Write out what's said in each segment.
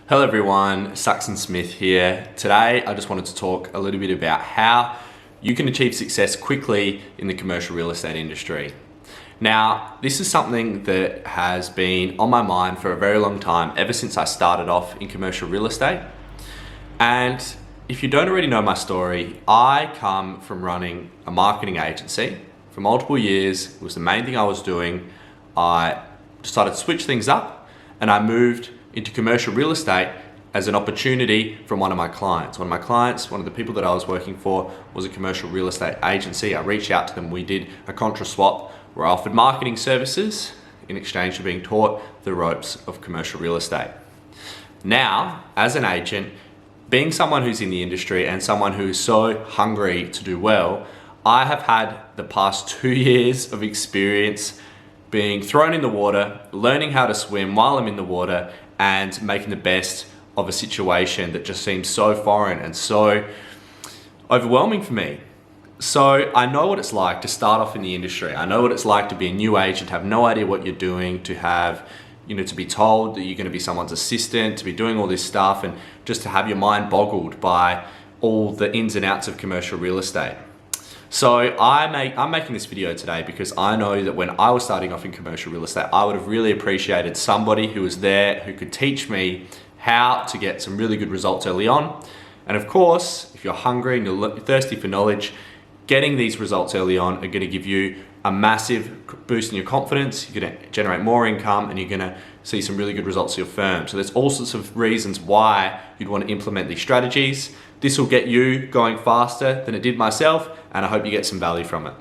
Hello everyone, Saxon Smith here. Today I just wanted to talk a little bit about how you can achieve success quickly in the commercial real estate industry. Now, this is something that has been on my mind for a very long time, ever since I started off in commercial real estate. And if you don't already know my story, I come from running a marketing agency for multiple years. It was the main thing I was doing. I decided to switch things up and I moved into commercial real estate as an opportunity from one of my clients. One of the people that I was working for was a commercial real estate agency. I reached out to them. We did a contra swap where I offered marketing services in exchange for being taught the ropes of commercial real estate. Now, as an agent, being someone who's in the industry and someone who is so hungry to do well, I have had the past 2 years of experience being thrown in the water, learning how to swim while I'm in the water, and making the best of a situation that just seems so foreign and so overwhelming for me. So I know what it's like to start off in the industry. I know what it's like to be a new agent, have no idea what you're doing, to have, to be told that you're going to be someone's assistant, to be doing all this stuff, and just to have your mind boggled by all the ins and outs of commercial real estate. So I'm making this video today because I know that when I was starting off in commercial real estate, I would have really appreciated somebody who was there who could teach me how to get some really good results early on. And of course, if you're hungry and you're thirsty for knowledge, getting these results early on are going to give you a massive boost in your confidence. You're going to generate more income and you're going to see some really good results to your firm. So there's all sorts of reasons why you'd want to implement these strategies. This will get you going faster than it did myself, and I hope you get some value from it.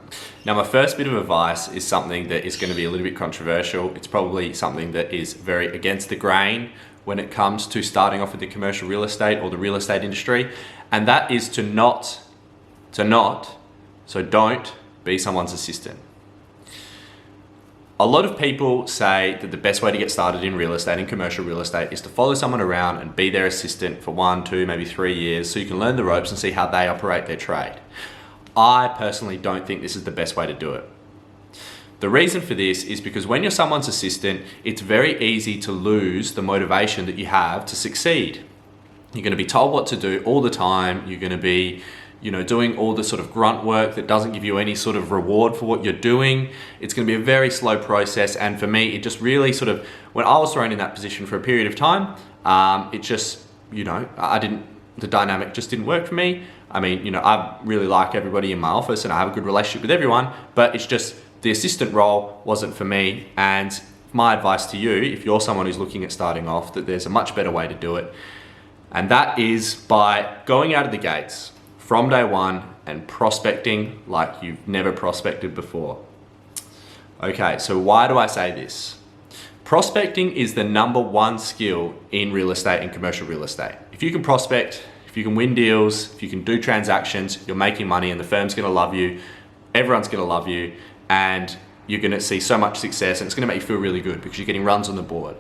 Now, my first bit of advice is something that is going to be a little bit controversial. It's probably something that is very against the grain when it comes to starting off with the commercial real estate or the real estate industry, and that is to don't be someone's assistant. A lot of people say that the best way to get started in real estate, in commercial real estate, is to follow someone around and be their assistant for 1, 2, maybe 3 years so you can learn the ropes and see how they operate their trade. I personally don't think this is the best way to do it. The reason for this is because when you're someone's assistant, it's very easy to lose the motivation that you have to succeed. You're going to be told what to do all the time. You're going to be doing all the sort of grunt work that doesn't give you any sort of reward for what you're doing. It's going to be a very slow process. And for me, it just really when I was thrown in that position for a period of time, it just, the dynamic just didn't work for me. I mean, I really like everybody in my office and I have a good relationship with everyone, but it's just the assistant role wasn't for me. And my advice to you, if you're someone who's looking at starting off, that there's a much better way to do it. And that is by going out of the gates from day one and prospecting like you've never prospected before. Okay, so why do I say this? Prospecting is the number one skill in real estate and commercial real estate. If you can prospect, if you can win deals, if you can do transactions, you're making money and the firm's gonna love you, everyone's gonna love you, and you're gonna see so much success and it's gonna make you feel really good because you're getting runs on the board.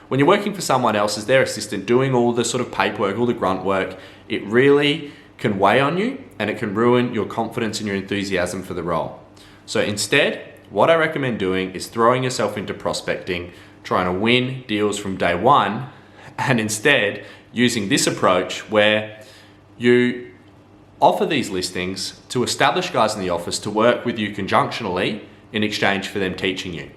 When you're working for someone else as their assistant, doing all the sort of paperwork, all the grunt work, it really can weigh on you and it can ruin your confidence and your enthusiasm for the role. So instead, what I recommend doing is throwing yourself into prospecting, trying to win deals from day one, and instead using this approach where you offer these listings to established guys in the office to work with you conjunctionally in exchange for them teaching you.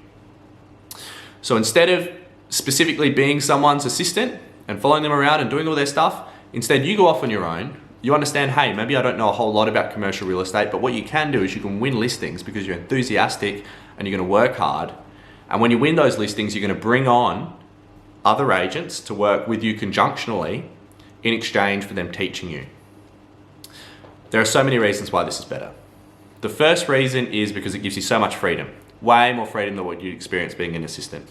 So instead of specifically being someone's assistant and following them around and doing all their stuff, instead you go off on your own. You understand, hey, maybe I don't know a whole lot about commercial real estate, but what you can do is you can win listings because you're enthusiastic and you're going to work hard. And when you win those listings, you're going to bring on other agents to work with you conjunctionally in exchange for them teaching you. There are so many reasons why this is better. The first reason is because it gives you so much freedom, way more freedom than what you'd experience being an assistant.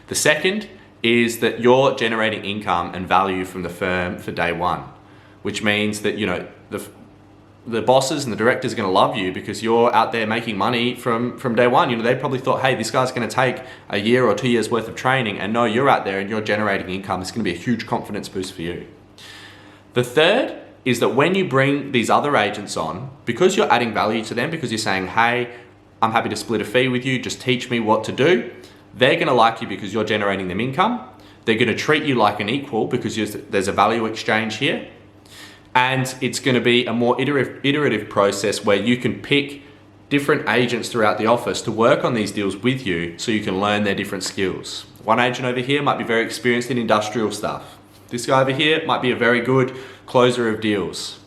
The second is that you're generating income and value from the firm for day one, which means that the bosses and the directors are going to love you because you're out there making money from day one. They probably thought, hey, this guy's going to take a year or 2 years worth of training, and no, you're out there and you're generating income. It's going to be a huge confidence boost for you. The third is that when you bring these other agents on, because you're adding value to them, because you're saying, hey, I'm happy to split a fee with you, just teach me what to do, they're going to like you because you're generating them income. They're going to treat you like an equal because there's a value exchange here. And it's going to be a more iterative process where you can pick different agents throughout the office to work on these deals with you so you can learn their different skills. One agent over here might be very experienced in industrial stuff. This guy over here might be a very good closer of deals.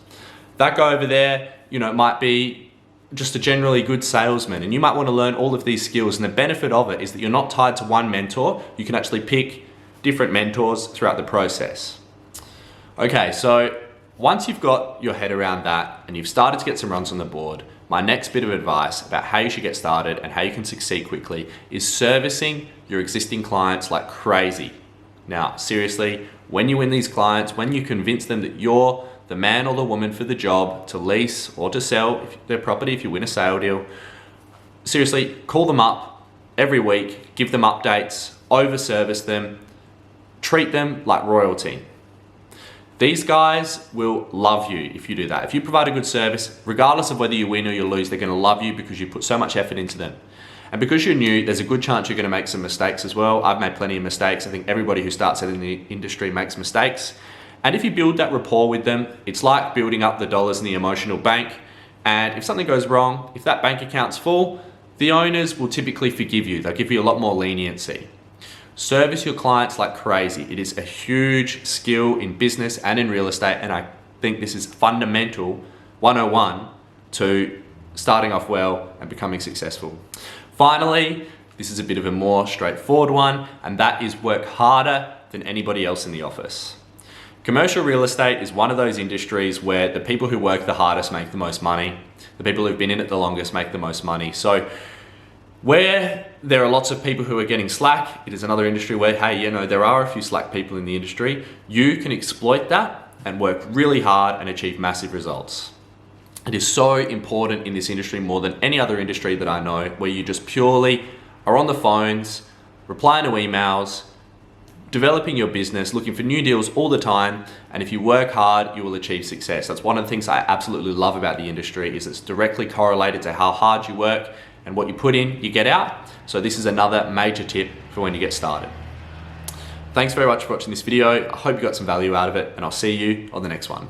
That guy over there, might be just a generally good salesman, and you might want to learn all of these skills. And the benefit of it is that you're not tied to one mentor. You can actually pick different mentors throughout the process. Okay, so once you've got your head around that and you've started to get some runs on the board, my next bit of advice about how you should get started and how you can succeed quickly is servicing your existing clients like crazy. Now, seriously, when you win these clients, when you convince them that you're the man or the woman for the job to lease or to sell their property if you win a sale deal, seriously, call them up every week, give them updates, over-service them, treat them like royalty. These guys will love you if you do that. If you provide a good service, regardless of whether you win or you lose, they're going to love you because you put so much effort into them. And because you're new, there's a good chance you're going to make some mistakes as well. I've made plenty of mistakes. I think everybody who starts out in the industry makes mistakes. And if you build that rapport with them, it's like building up the dollars in the emotional bank. And if something goes wrong, if that bank account's full, the owners will typically forgive you. They'll give you a lot more leniency. Service your clients like crazy. It is a huge skill in business and in real estate, and I think this is fundamental 101 to starting off well and becoming successful. Finally, this is a bit of a more straightforward one, and that is work harder than anybody else in the office. Commercial real estate is one of those industries where the people who work the hardest make the most money. The people who've been in it the longest make the most money. So where there are lots of people who are getting slack, it is another industry where, hey, there are a few slack people in the industry. You can exploit that and work really hard and achieve massive results. It is so important in this industry more than any other industry that I know, where you just purely are on the phones, replying to emails, developing your business, looking for new deals all the time. And if you work hard, you will achieve success. That's one of the things I absolutely love about the industry, is it's directly correlated to how hard you work, and what you put in, you get out. So this is another major tip for when you get started. Thanks very much for watching this video. I hope you got some value out of it, and I'll see you on the next one.